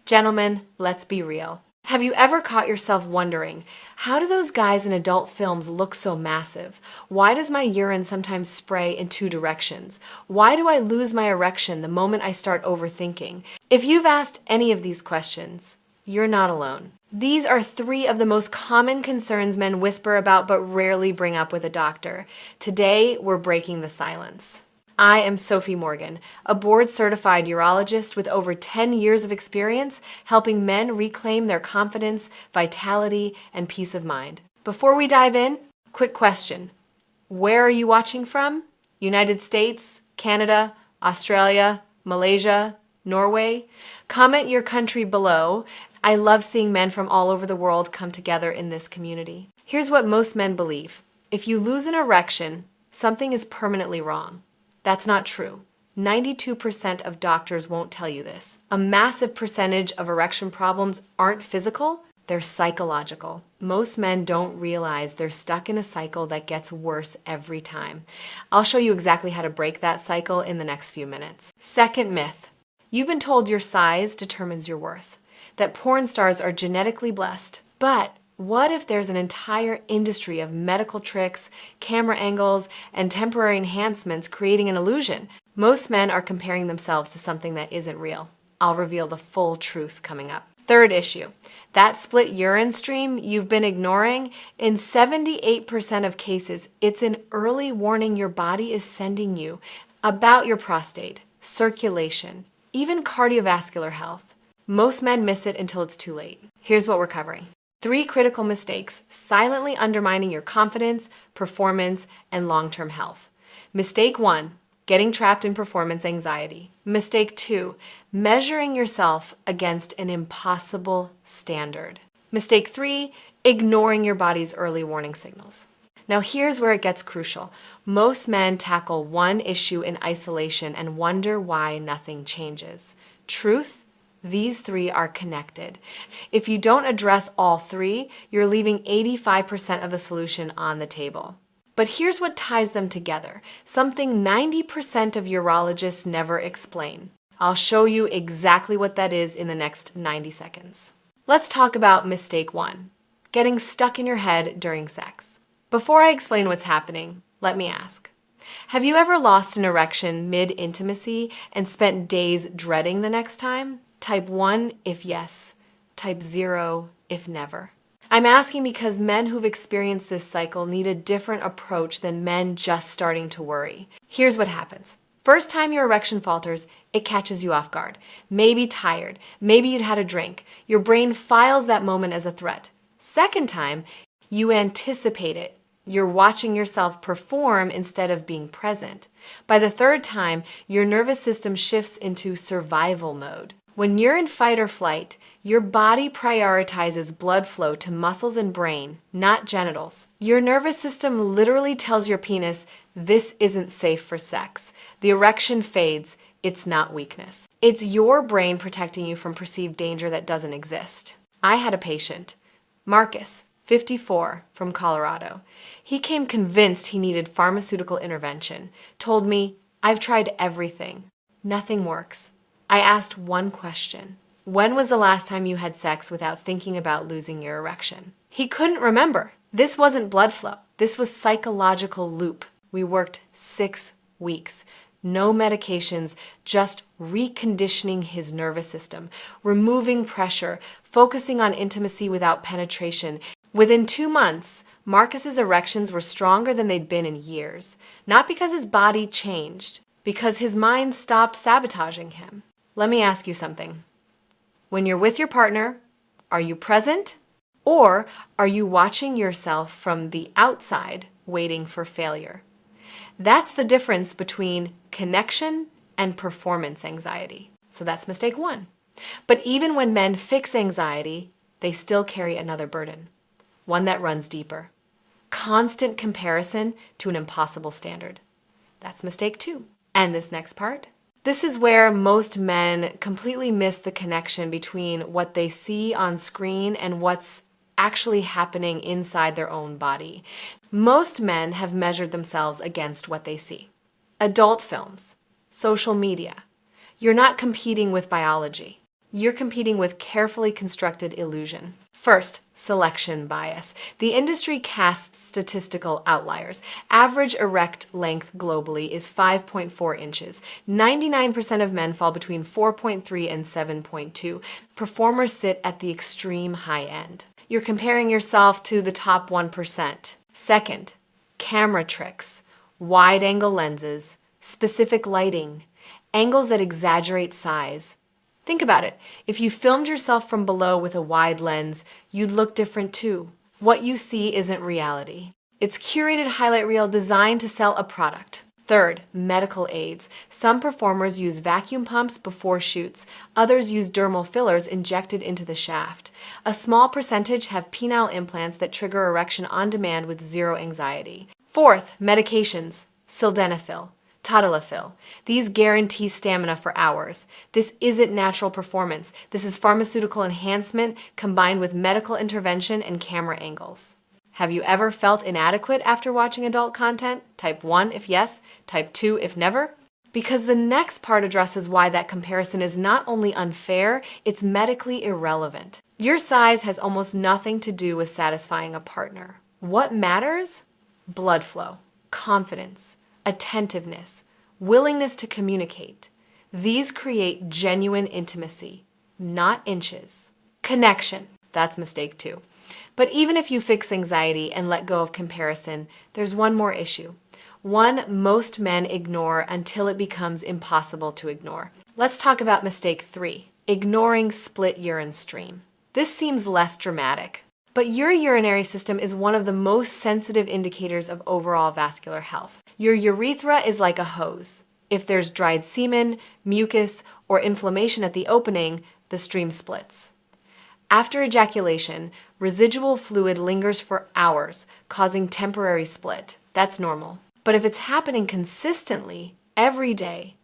Gentlemen, let's be real. Have you ever caught yourself wondering, how do those guys in adult films look so massive? Why does my urine sometimes spray in two directions? Why do I lose my erection the moment I start overthinking? If you've asked any of these questions, you're not alone. These are 3 of the most common concerns men whisper about but rarely bring up with a doctor. Today, we're breaking the silence. I am Sophie Morgan, a board-certified urologist with over 10 years of experience helping men reclaim their confidence, vitality, and peace of mind. Before we dive in, quick question. Where are you watching from? United States, Canada, Australia, Malaysia, Norway? Comment your country below. I love seeing men from all over the world come together in this community. Here's what most men believe. If you lose an erection, something is permanently wrong. That's not true. 92% of doctors won't tell you this. A massive percentage of erection problems aren't physical, they're psychological. Most men don't realize they're stuck in a cycle that gets worse every time. I'll show you exactly how to break that cycle in the next few minutes. Second myth. You've been told your size determines your worth, that porn stars are genetically blessed. But what if there's an entire industry of medical tricks, camera angles, and temporary enhancements creating an illusion? Most men are comparing themselves to something that isn't real. I'll reveal the full truth coming up. Third issue, that split urine stream you've been ignoring, in 78% of cases, it's an early warning your body is sending you about your prostate, circulation, even cardiovascular health. Most men miss it until it's too late. Here's what we're covering. 3 critical mistakes silently undermining your confidence, performance, and long-term health. Mistake 1, getting trapped in performance anxiety. Mistake 2, measuring yourself against an impossible standard. Mistake 3, ignoring your body's early warning signals. Now here's where it gets crucial. Most men tackle one issue in isolation and wonder why nothing changes. Truth? These 3 are connected. If you don't address all 3, you're leaving 85% of the solution on the table. But here's what ties them together, something 90% of urologists never explain. I'll show you exactly what that is in the next 90 seconds. Let's talk about mistake 1, getting stuck in your head during sex. Before I explain what's happening, let me ask. Have you ever lost an erection mid-intimacy and spent days dreading the next time? Type 1 if yes, type 0 if never. I'm asking because men who've experienced this cycle need a different approach than men just starting to worry. Here's what happens. First time your erection falters, it catches you off guard. Maybe tired, maybe you'd had a drink. Your brain files that moment as a threat. Second time, you anticipate it. You're watching yourself perform instead of being present. By the third time, your nervous system shifts into survival mode. When you're in fight or flight, your body prioritizes blood flow to muscles and brain, not genitals. Your nervous system literally tells your penis, this isn't safe for sex. The erection fades, it's not weakness. It's your brain protecting you from perceived danger that doesn't exist. I had a patient, Marcus, 54, from Colorado. He came convinced he needed pharmaceutical intervention, told me, I've tried everything. Nothing works. I asked one question. When was the last time you had sex without thinking about losing your erection? He couldn't remember. This wasn't blood flow. This was psychological loop. We worked 6 weeks. No medications, just reconditioning his nervous system, removing pressure, focusing on intimacy without penetration. Within 2 months, Marcus's erections were stronger than they'd been in years. Not because his body changed, because his mind stopped sabotaging him. Let me ask you something. When you're with your partner, are you present? Or are you watching yourself from the outside, waiting for failure? That's the difference between connection and performance anxiety. So that's mistake 1. But even when men fix anxiety, they still carry another burden, one that runs deeper. Constant comparison to an impossible standard. That's mistake 2. And this next part? This is where most men completely miss the connection between what they see on screen and what's actually happening inside their own body. Most men have measured themselves against what they see. Adult films, social media. You're not competing with biology. you're competing with carefully constructed illusion. First, selection bias. The industry casts statistical outliers. Average erect length globally is 5.4 inches. 99% of men fall between 4.3 and 7.2. Performers sit at the extreme high end. You're comparing yourself to the top 1%. Second, camera tricks, wide-angle lenses, specific lighting, angles that exaggerate size. Think about it. If you filmed yourself from below with a wide lens, you'd look different too. What you see isn't reality. It's curated highlight reel designed to sell a product. Third, medical aids. Some performers use vacuum pumps before shoots. Others use dermal fillers injected into the shaft. A small percentage have penile implants that trigger erection on demand with zero anxiety. Fourth, medications. Sildenafil, Tadalafil. These guarantee stamina for hours. This isn't natural performance. This is pharmaceutical enhancement combined with medical intervention and camera angles. Have you ever felt inadequate after watching adult content? Type 1 if yes, type 2 if never. Because the next part addresses why that comparison is not only unfair, it's medically irrelevant. Your size has almost nothing to do with satisfying a partner. What matters? Blood flow, confidence, attentiveness, willingness to communicate. These create genuine intimacy, not inches. Connection, that's mistake 2. But even if you fix anxiety and let go of comparison, there's one more issue. One most men ignore until it becomes impossible to ignore. Let's talk about mistake 3, ignoring split urine stream. This seems less dramatic, but your urinary system is one of the most sensitive indicators of overall vascular health. Your urethra is like a hose. If there's dried semen, mucus, or inflammation at the opening, the stream splits. After ejaculation, residual fluid lingers for hours, causing temporary split. That's normal. But if it's happening consistently, every day,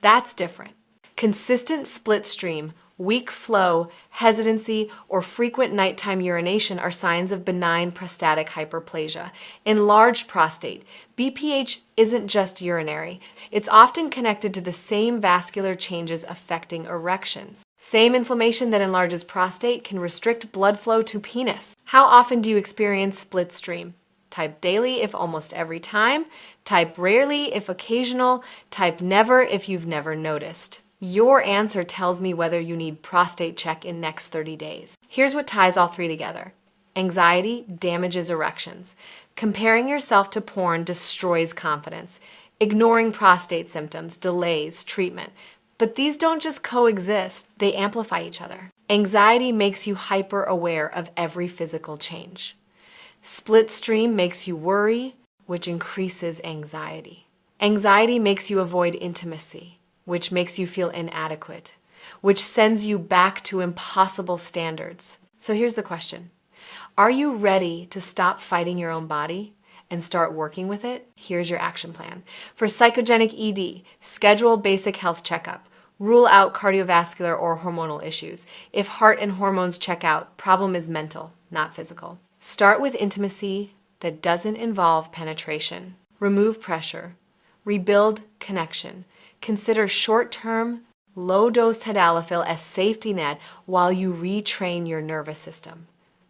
that's different. Consistent split stream, weak flow, hesitancy, or frequent nighttime urination are signs of benign prostatic hyperplasia. Enlarged prostate. BPH isn't just urinary. It's often connected to the same vascular changes affecting erections. Same inflammation that enlarges prostate can restrict blood flow to penis. How often do you experience split stream? Type daily if almost every time. Type rarely if occasional. Type never if you've never noticed. Your answer tells me whether you need prostate check in next 30 days. Here's what ties all three together. Anxiety damages erections. Comparing yourself to porn destroys confidence. Ignoring prostate symptoms delays treatment. But these don't just coexist, they amplify each other. Anxiety makes you hyper-aware of every physical change. Split stream makes you worry, which increases anxiety. Anxiety makes you avoid intimacy, which makes you feel inadequate, which sends you back to impossible standards. So here's the question. Are you ready to stop fighting your own body and start working with it? Here's your action plan. For Psychogenic ED, schedule basic health checkup. Rule out cardiovascular or hormonal issues. If heart and hormones check out, problem is mental, not physical. Start with intimacy that doesn't involve penetration. Remove pressure. Rebuild connection. Consider short-term, low-dose tadalafil as safety net while you retrain your nervous system.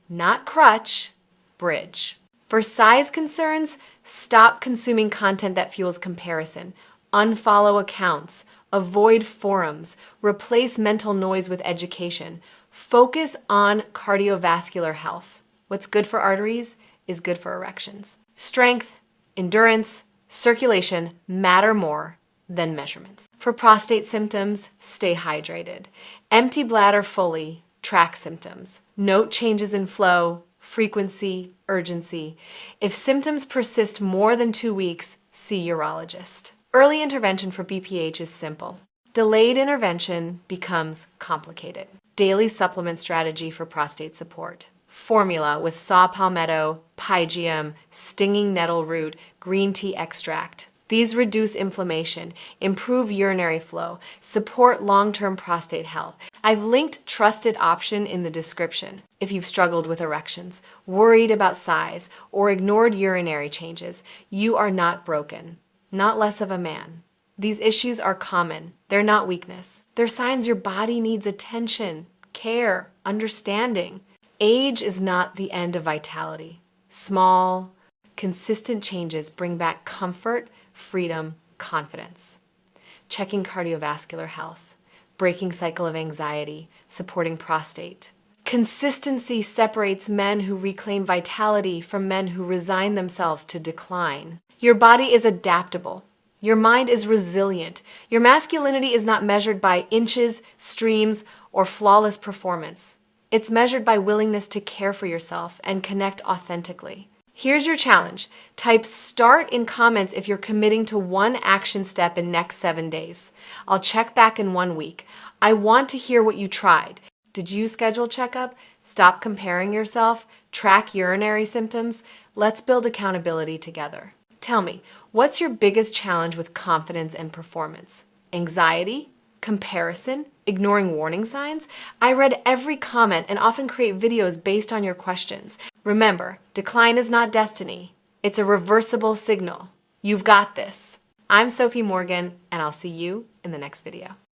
Not crutch, bridge. For size concerns, stop consuming content that fuels comparison. Unfollow accounts. Avoid forums. Replace mental noise with education. Focus on cardiovascular health. What's good for arteries is good for erections. Strength, endurance, circulation matter more than measurements. For prostate symptoms, stay hydrated. Empty bladder fully, track symptoms. Note changes in flow, frequency, urgency. If symptoms persist more than 2 weeks, see urologist. Early intervention for BPH is simple. Delayed intervention becomes complicated. Daily supplement strategy for prostate support. Formula with saw palmetto, pygeum, stinging nettle root, green tea extract. These reduce inflammation, improve urinary flow, support long-term prostate health. I've linked trusted option in the description. If you've struggled with erections, worried about size, or ignored urinary changes, you are not broken, not less of a man. These issues are common. They're not weakness. They're signs your body needs attention, care, understanding. Age is not the end of vitality. Small, consistent changes bring back comfort, freedom, confidence. Checking cardiovascular health, breaking cycle of anxiety, supporting prostate. Consistency separates men who reclaim vitality from men who resign themselves to decline. Your body is adaptable. Your mind is resilient. Your masculinity is not measured by inches, streams, or flawless performance. It's measured by willingness to care for yourself and connect authentically. Here's your challenge. Type START in comments if you're committing to one action step in next 7 days. I'll check back in 1 week. I want to hear what you tried. Did you schedule checkup? Stop comparing yourself? Track urinary symptoms? Let's build accountability together. Tell me, what's your biggest challenge with confidence and performance? Anxiety? Comparison? Ignoring warning signs? I read every comment and often create videos based on your questions. Remember, decline is not destiny. It's a reversible signal. You've got this. I'm Sophie Morgan, and I'll see you in the next video.